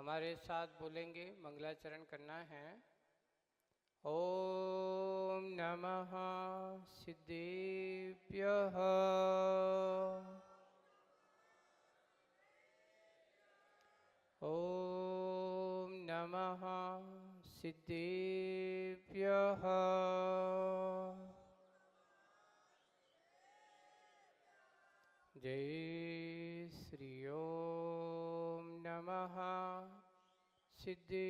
हमारे साथ बोलेंगे, मंगलाचरण करना है। ओम नमः सिद्धेभ्यः। ओम नमः सिद्धेभ्यः। जय श्री ओम नमः सिद्धेभ्यः।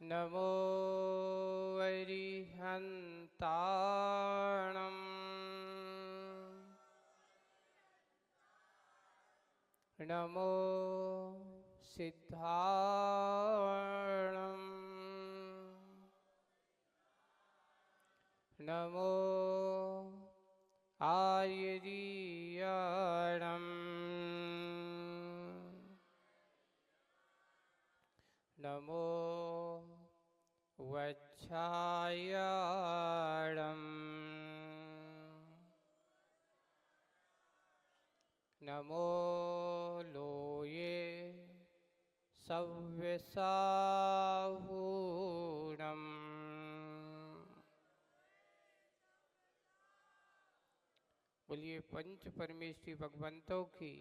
नमो अरिहन्ताणम् नमो सिद्धाणम् नमो आर्यरीयाणम् नमो वच्छायाणम् नमो लोये सव्यसाहूणम् बोलिए पंच परमेश्वरी भगवंतों की,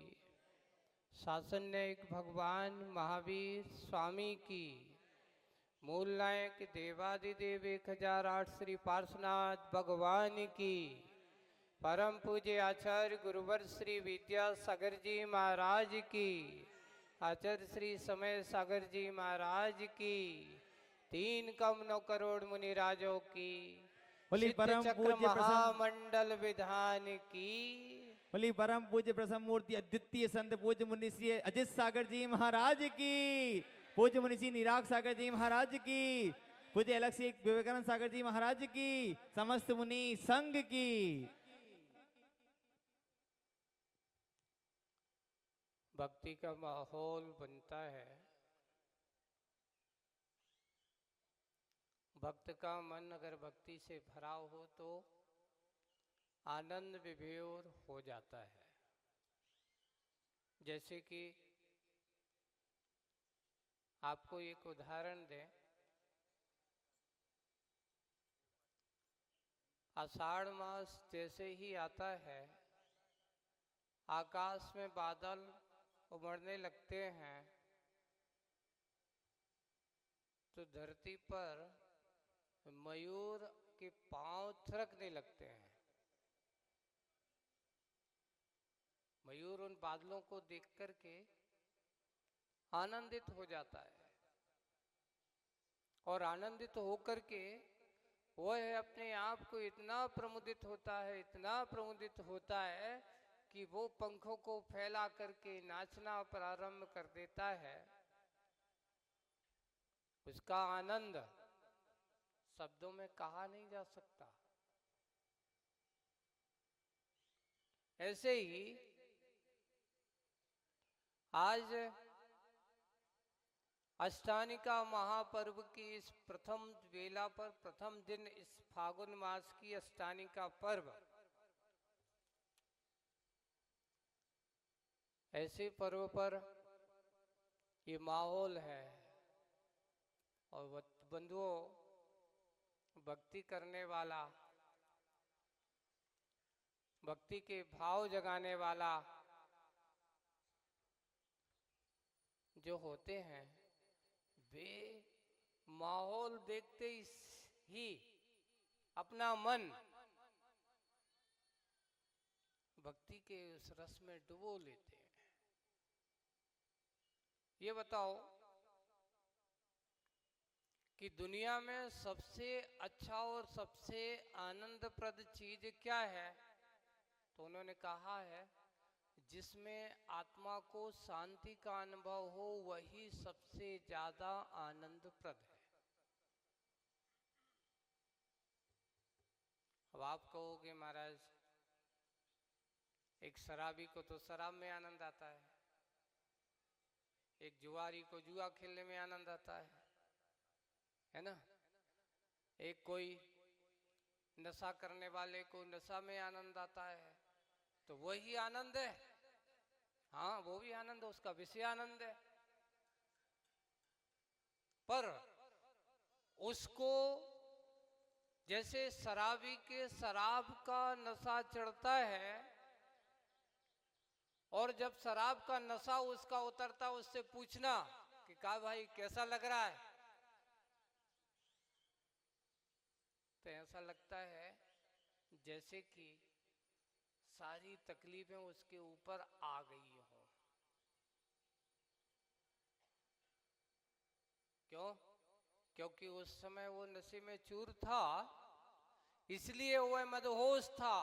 शासन नायक भगवान महावीर स्वामी की, मूल नायक देवादिदेव 1008 श्री पार्श्वनाथ भगवान की, परम पूज्य आचार्य गुरुवर श्री विद्यासागर जी महाराज की, आचार्य श्री समय सागर जी महाराज की, 3 कम 9 करोड़ मुनिराजों की, बोली सिद्ध परम चक्र पूज्य महामंडल विधान की, बोली परम पूज्य प्रसन्न मूर्ति अद्वितीय संत पूज्य मुनि श्री अजित सागर जी महाराज की, पूज्य मुनि श्री निराग सागर जी महाराज की, पूज्य अलग से विवेकानंद सागर जी महाराज की, समस्त मुनि संघ की। भक्ति का माहौल बनता है। भक्त का मन अगर भक्ति से भरा हो तो आनंद विभोर हो जाता है। जैसे कि आपको एक उदाहरण दें, आषाढ़ मास जैसे ही आता है, आकाश में बादल उमड़ने लगते हैं तो धरती पर मयूर के पांव थिरकने लगते हैं। मयूर उन बादलों को देख करके आनंदित हो जाता है और आनंदित होकर के वह अपने आप को इतना प्रमुदित होता है, इतना प्रमुदित होता है कि वो पंखों को फैला करके नाचना प्रारंभ कर देता है। उसका आनंद शब्दों में कहा नहीं जा सकता। ऐसे ही आज अष्टानिका महापर्व की इस प्रथम वेला पर, प्रथम दिन, इस फागुन मास की अष्टानिका पर्व, ऐसे पर्व पर ये माहौल है। और बंधुओं, भक्ति करने वाला, भक्ति के भाव जगाने वाला जो होते हैं, वे माहौल देखते ही अपना मन भक्ति के उस रस में डुबो लेते हैं। ये बताओ कि दुनिया में सबसे अच्छा और सबसे आनंदप्रद चीज क्या है? तो उन्होंने कहा है, जिसमें आत्मा को शांति का अनुभव हो वही सबसे ज्यादा आनंदप्रद है। अब आप कहोगे महाराज, एक शराबी को तो शराब में आनंद आता है, एक जुआरी को जुआ खेलने में आनंद आता है ना? एक कोई नशा करने वाले को नशा में आनंद आता है, तो वही आनंद है। हाँ, वो भी आनंद है, उसका विषय आनंद है। पर उसको जैसे शराबी के शराब का नशा चढ़ता है, और जब शराब का नशा उसका उतरता, उससे पूछना कि का भाई कैसा लग रहा है, तो ऐसा लगता है जैसे कि सारी तकलीफें उसके ऊपर आ गई हो। क्यों? क्योंकि उस समय वो नशे में चूर था, इसलिए वह मदहोश था।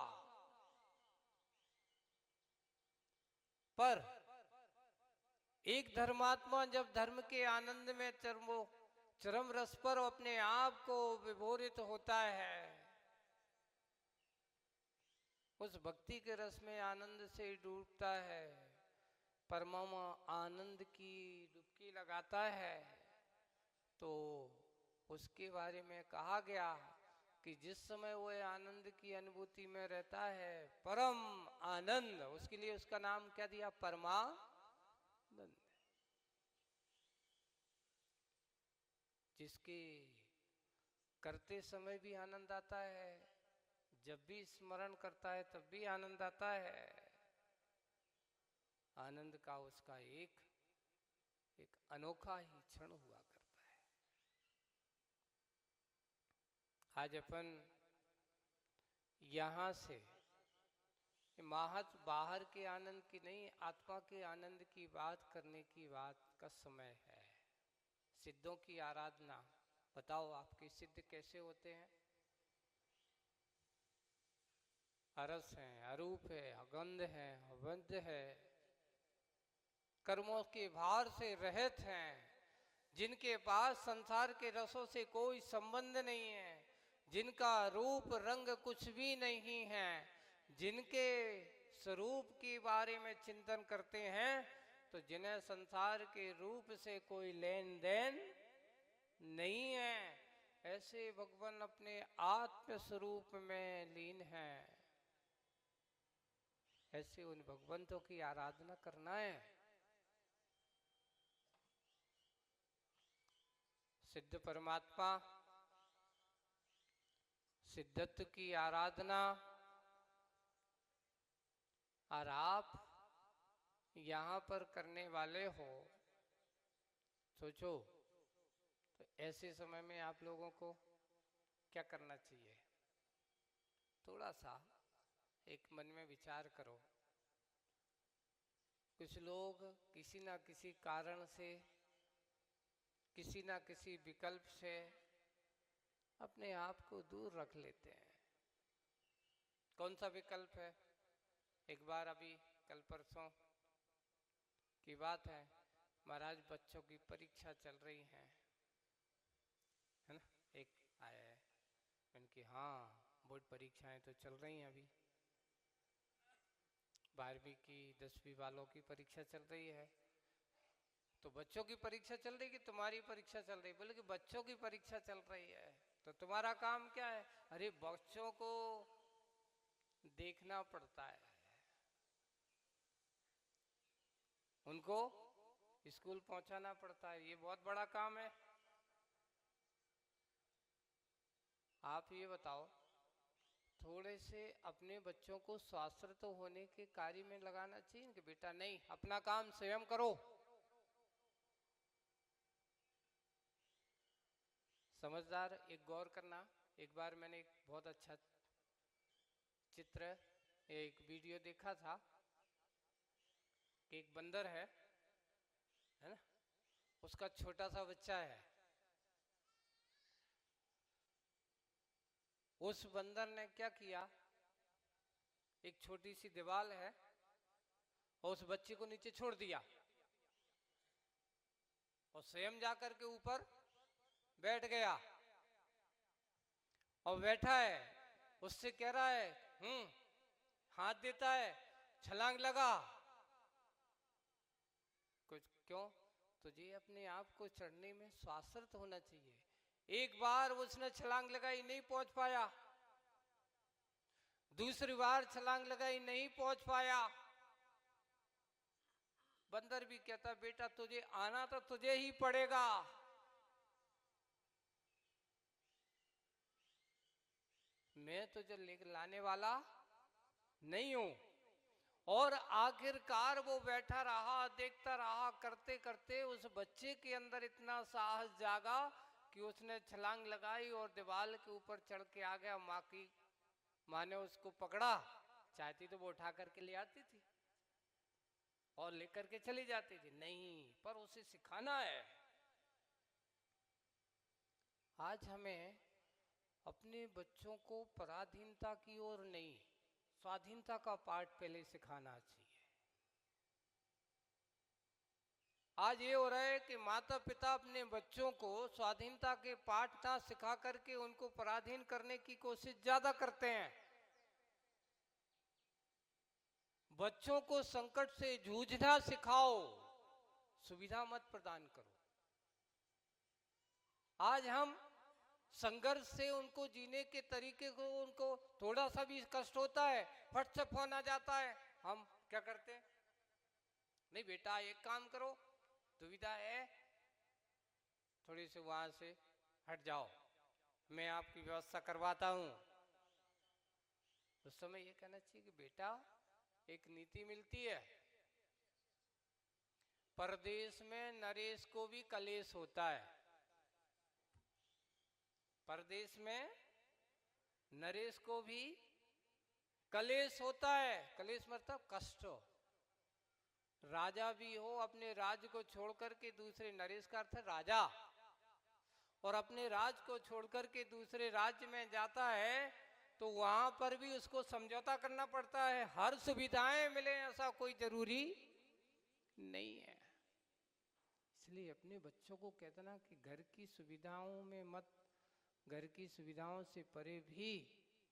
पर एक धर्मात्मा जब धर्म के आनंद में चरम रस पर अपने आप को विभोरित होता है, उस भक्ति के रस में आनंद से डूबता है, परम आनंद की डुबकी लगाता है, तो उसके बारे में कहा गया कि जिस समय वह आनंद की अनुभूति में रहता है, परम आनंद, उसके लिए उसका नाम क्या दिया? परमानंद। जिसके करते समय भी आनंद आता है, जब भी स्मरण करता है तब भी आनंद आता है। आनंद का उसका एक अनोखा ही क्षण हुआ करता है। आज अपन यहां से महज बाहर के आनंद की नहीं, आत्मा के आनंद की बात करने की बात का समय है। सिद्धों की आराधना, बताओ आपके सिद्ध कैसे होते हैं? अरस है, अरूप है, अगंध है, अवंध है, कर्मों के भार से रहित हैं, जिनके पास संसार के रसों से कोई संबंध नहीं है, जिनका रूप रंग कुछ भी नहीं है, जिनके स्वरूप के बारे में चिंतन करते हैं, तो जिन्हें संसार के रूप से कोई लेन देन नहीं है, ऐसे भगवान अपने आत्म स्वरूप में लीन हैं। ऐसे उन भगवंतों की आराधना करना है। सिद्ध परमात्मा, सिद्धत्व की आराधना, और आप यहां पर करने वाले हो, सोचो तो ऐसे समय में आप लोगों को क्या करना चाहिए? थोड़ा सा एक मन में विचार करो। कुछ लोग किसी ना किसी कारण से, किसी ना किसी विकल्प से अपने आप को दूर रख लेते हैं। कौन सा विकल्प है? एक बार अभी कल परसों की बात है, महाराज बच्चों की परीक्षा चल रही है ना? एक आया है उनकी, हाँ बोर्ड परीक्षाएं तो चल रही हैं, अभी 12वीं की 10वीं वालों की परीक्षा चल रही है। तो बच्चों की परीक्षा चल रही कि तुम्हारी परीक्षा चल रही? बोले कि बच्चों की परीक्षा चल रही है। तो तुम्हारा काम क्या है? अरे बच्चों को देखना पड़ता है, उनको स्कूल पहुंचाना पड़ता है, ये बहुत बड़ा काम है। आप ये बताओ, थोड़े से अपने बच्चों को स्वाश्रत होने के कार्य में लगाना चाहिए कि बेटा नहीं, अपना काम स्वयं करो। समझदार, एक गौर करना। एक बार मैंने एक बहुत अच्छा चित्र, एक वीडियो देखा था कि एक बंदर है ना, उसका छोटा सा बच्चा है। उस बंदर ने क्या किया, एक छोटी सी दीवार है और उस बच्चे को नीचे छोड़ दिया और स्वयं जाकर के ऊपर बैठ गया और बैठा है। उससे कह रहा है, हाथ देता है, छलांग लगा। कुछ क्यों? तुझे अपने आप को चढ़ने में स्वाश्रत होना चाहिए। एक बार उसने छलांग लगाई, नहीं पहुंच पाया, दूसरी बार छलांग लगाई, नहीं पहुंच पाया। बंदर भी कहता बेटा तुझे आना तो तुझे ही पड़ेगा। मैं तुझे लेकर लाने वाला नहीं हूं। और आखिरकार वो बैठा रहा, देखता रहा। करते करते उस बच्चे के अंदर इतना साहस जागा कि उसने छलांग लगाई और दीवार के ऊपर चढ़ के आ गया। माँ ने उसको पकड़ा। चाहती तो वो उठा करके ले आती थी और लेकर के चली जाती थी, नहीं, पर उसे सिखाना है। आज हमें अपने बच्चों को पराधीनता की ओर नहीं, स्वाधीनता का पाठ पहले सिखाना चाहिए। आज ये हो रहा है कि माता पिता अपने बच्चों को स्वाधीनता के पाठ ना सिखा करके उनको पराधीन करने की कोशिश ज्यादा करते हैं। बच्चों को संकट से जूझना सिखाओ, सुविधा मत प्रदान करो। आज हम संघर्ष से उनको जीने के तरीके को, उनको थोड़ा सा भी कष्ट होता है, फट से फोन आ जाता है, हम क्या करते हैं? नहीं बेटा एक काम करो, दुविधा है, थोड़ी सी वहां से हट जाओ, मैं आपकी व्यवस्था करवाता हूं। उस समय ये कहना चाहिए कि बेटा एक नीति मिलती है, परदेश में नरेश को भी कलेश होता है। परदेश में नरेश को भी कलेश होता है। कलेश मतलब कष्ट। राजा भी हो, अपने राज्य को छोड़कर के दूसरे, नरेश का अर्थ है राजा, और अपने राज्य को छोड़कर के दूसरे राज्य में जाता है तो वहां पर भी उसको समझौता करना पड़ता है। हर सुविधाएं मिले ऐसा कोई जरूरी नहीं है। इसलिए अपने बच्चों को कहते ना कि घर की सुविधाओं में मत, घर की सुविधाओं से परे भी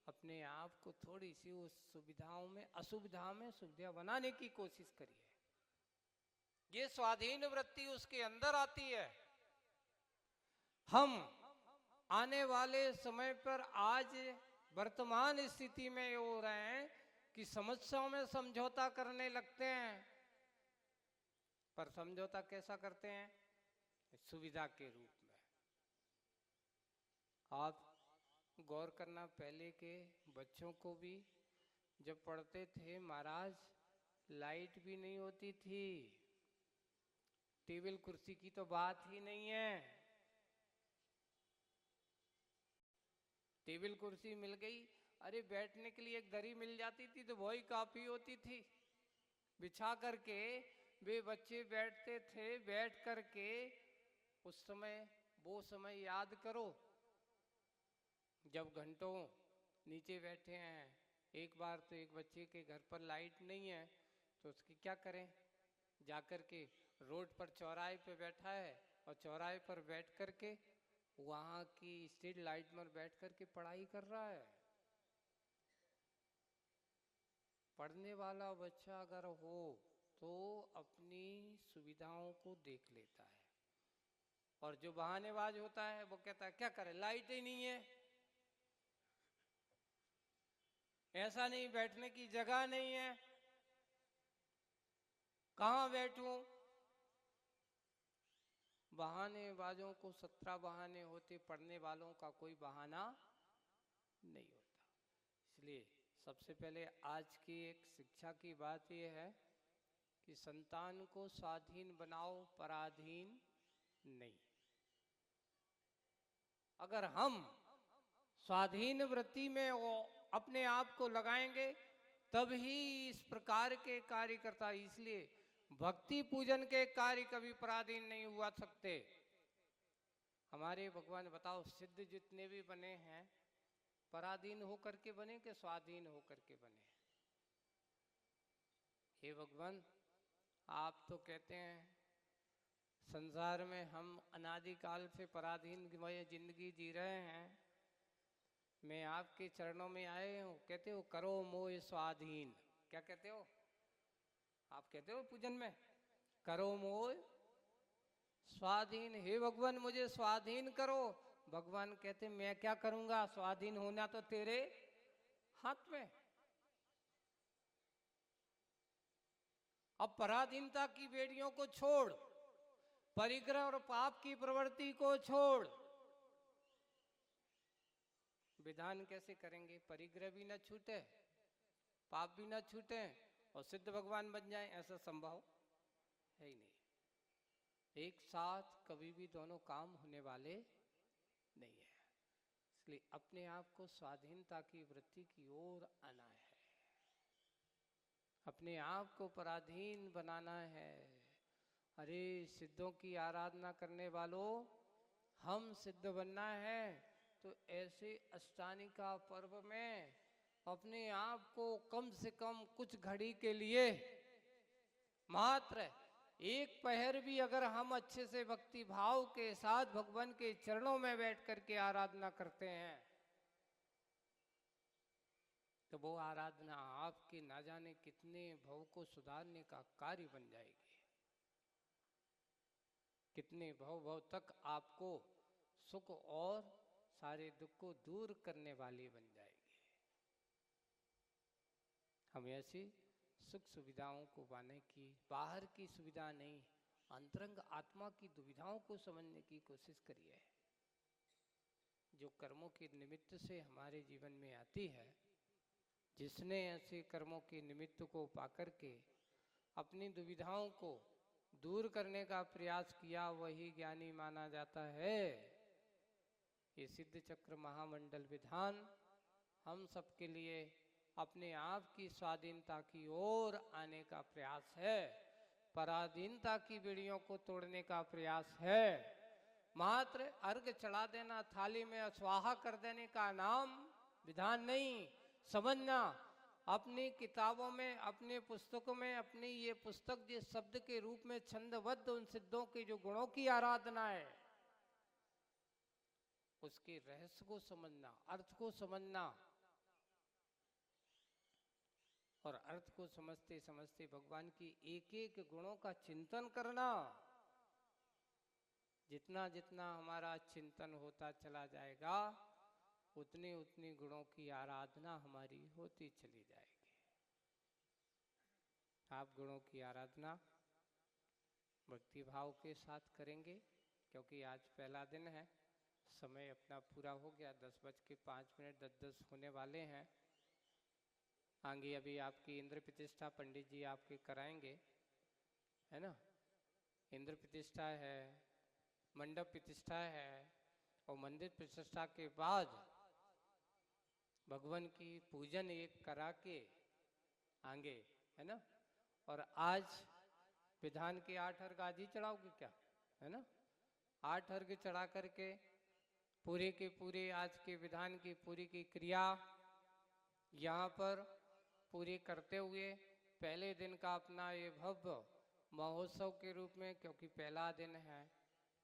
अपने आप को थोड़ी सी उस सुविधाओं में, असुविधा में सुविधा बनाने की कोशिश करिए। ये स्वाधीन वृत्ति उसके अंदर आती है। हम आने वाले समय पर आज वर्तमान स्थिति में ये हो रहे हैं कि समस्याओं में समझौता करने लगते हैं। पर समझौता कैसा करते हैं? सुविधा के रूप में। आप गौर करना, पहले के बच्चों को भी जब पढ़ते थे महाराज, लाइट भी नहीं होती थी, टेबल कुर्सी की तो बात ही नहीं है। टेबल कुर्सी मिल गई, अरे बैठने के लिए एक दरी मिल जाती थी तो वही काफी होती थी। बिछा करके वे बच्चे बैठते थे। बैठ करके उस समय, वो समय याद करो जब घंटों नीचे बैठे हैं। एक बार तो एक बच्चे के घर पर लाइट नहीं है तो उसकी क्या करें, जाकर के रोड पर चौराहे पे बैठा है और चौराहे पर बैठ करके वहां की स्ट्रीट लाइट में बैठ करके पढ़ाई कर रहा है। पढ़ने वाला बच्चा अगर हो तो अपनी सुविधाओं को देख लेता है, और जो बहानेबाज होता है वो कहता है क्या करे, लाइट ही नहीं है, ऐसा नहीं, बैठने की जगह नहीं है, कहां बैठूं। बहानेबाजों को 17 बहाने होते, पढ़ने वालों का कोई बहाना नहीं होता। इसलिए सबसे पहले आज की एक शिक्षा की बात यह है कि संतान को स्वाधीन बनाओ, पराधीन नहीं। अगर हम स्वाधीन वृत्ति में वो अपने आप को लगाएंगे तब ही इस प्रकार के कार्य करता। इसलिए भक्ति पूजन के कार्य कभी पराधीन नहीं हुआ सकते। हमारे भगवान बताओ, सिद्ध जितने भी बने हैं पराधीन होकर के बने कि स्वाधीन होकर के बने? हे भगवान, आप तो कहते हैं संसार में हम अनादिकाल से पराधीन जिंदगी जी रहे हैं, मैं आपके चरणों में आए हूँ, कहते हो करो मोह स्वाधीन। क्या कहते हो? आप कहते हो पूजन में करो मोह स्वाधीन। हे भगवान मुझे स्वाधीन करो। भगवान कहते मैं क्या करूंगा, स्वाधीन होना तो तेरे हाथ में। अब पराधीनता की बेड़ियों को छोड़, परिग्रह और पाप की प्रवृत्ति को छोड़, विधान कैसे करेंगे? परिग्रह भी न छूटे, पाप भी न छूटे और सिद्ध भगवान बन जाएं, ऐसा संभव है ही नहीं। एक साथ कभी भी दोनों काम होने वाले नहीं है। इसलिए अपने आप को स्वाधीनता की वृत्ति की ओर आना है, अपने आप को पराधीन बनाना है। अरे सिद्धों की आराधना करने वालों, हम सिद्ध बनना है तो ऐसे अष्टानिका पर्व में अपने आप को कम से कम कुछ घड़ी के लिए, मात्र एक पहर भी अगर हम अच्छे से भक्ति भाव के साथ भगवान के चरणों में बैठ करके आराधना करते हैं तो वो आराधना आपके ना जाने कितने भव को सुधारने का कार्य बन जाएगी, कितने भव तक आपको सुख और सारे दुख को दूर करने वाली बन जाएगी। हम ऐसी सुख सुविधाओं को पाने की, बाहर की सुविधा नहीं, अंतरंग आत्मा की दुविधाओं को समझने की कोशिश करिए, जो कर्मों के निमित्त से हमारे जीवन में आती है। जिसने ऐसे कर्मों के निमित्त को पाकर के अपनी दुविधाओं को दूर करने का प्रयास किया, वही ज्ञानी माना जाता है। ये सिद्ध चक्र महामंडल विधान हम सबके लिए अपने आप की स्वाधीनता की ओर आने का प्रयास है, पराधीनता की बेड़ियों को तोड़ने का प्रयास है। मात्र अर्घ चढ़ा देना, थाली में अस्वाहा कर देने का नाम विधान नहीं। समझना, अपनी किताबों में, अपने पुस्तकों में, अपनी ये पुस्तक जिस शब्द के रूप में छंदबद्ध उन सिद्धों के जो गुणों की आराधना है, उसके रहस्य को समझना, अर्थ को समझना, और अर्थ को समझते समझते भगवान की एक एक गुणों का चिंतन करना। जितना जितना हमारा चिंतन होता चला जाएगा, उतने उतने गुणों की आराधना हमारी होती चली जाएगी। आप गुणों की आराधना भक्ति भाव के साथ करेंगे, क्योंकि आज पहला दिन है, समय अपना पूरा हो गया, 10:05 10:10 होने वाले हैं। आगे अभी आपकी इंद्र प्रतिष्ठा पंडित जी आपके कराएंगे, है ना। इंद्र प्रतिष्ठा है, मंडप प्रतिष्ठा है, और मंदिर प्रतिष्ठा के बाद भगवान की पूजन एक करा के आगे, है ना। और आज विधान के 8 अर्घ आज ही चढ़ाओगे क्या, है ना। 8 अर्घ चढ़ा करके पूरे के पूरे आज के विधान की पूरी की क्रिया यहाँ पर पूरी करते हुए पहले दिन का अपना ये भव्य महोत्सव के रूप में, क्योंकि पहला दिन है,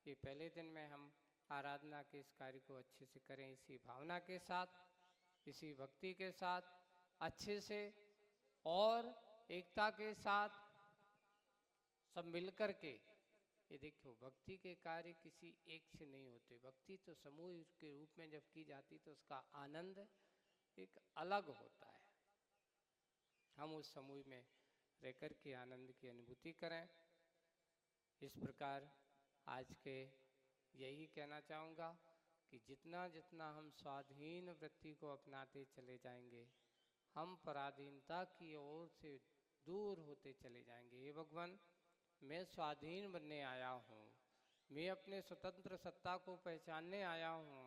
ये पहले दिन में हम आराधना के इस कार्य को अच्छे से करें, इसी भावना के साथ, इसी भक्ति के साथ, अच्छे से और एकता के साथ सब मिलकर के। ये देखो, भक्ति के कार्य किसी एक से नहीं होते, भक्ति तो समूह के रूप में जब की जाती तो उसका आनंद एक अलग होता है। हम उस समूह में रहकर के आनंद की अनुभूति करें। इस प्रकार आज के यही कहना चाहूँगा कि जितना जितना हम स्वाधीन वृत्ति को अपनाते चले जाएंगे, हम पराधीनता की ओर से दूर होते चले जाएंगे। हे भगवान, मैं स्वाधीन बनने आया हूँ, मैं अपने स्वतंत्र सत्ता को पहचानने आया हूँ।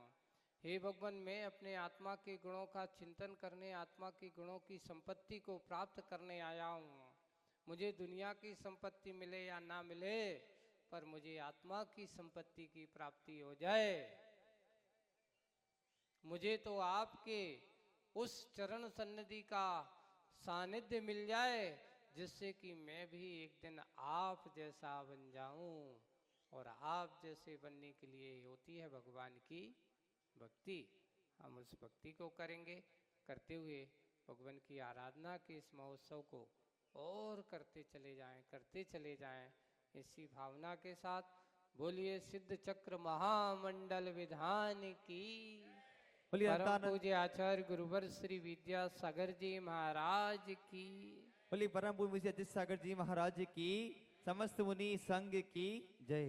हे भगवान, मैं अपने आत्मा के गुणों का चिंतन करने, आत्मा के गुणों की संपत्ति को प्राप्त करने आया हूँ। मुझे दुनिया की संपत्ति मिले या ना मिले, पर मुझे आत्मा की संपत्ति की प्राप्ति हो जाए। मुझे तो आपके उस चरण सन्निधि का सानिध्य मिल जाए, जिससे कि मैं भी एक दिन आप जैसा बन जाऊं। और आप जैसे बनने के लिए होती है भगवान की भक्ति। हम उस भक्ति को करेंगे, करते हुए भगवान की आराधना के इस महोत्सव को और करते चले जाएं, करते चले जाएं। इसी भावना के साथ बोलिए सिद्ध चक्र महामंडल विधान की। बोलिए परम अनंतानंद पूज्य आचार्य गुरुवर श्री विद्यासागर जी महाराज की, बोलिए परम पूज्य मुनि अजित सागर जी महाराज की, समस्त मुनि संघ की जय।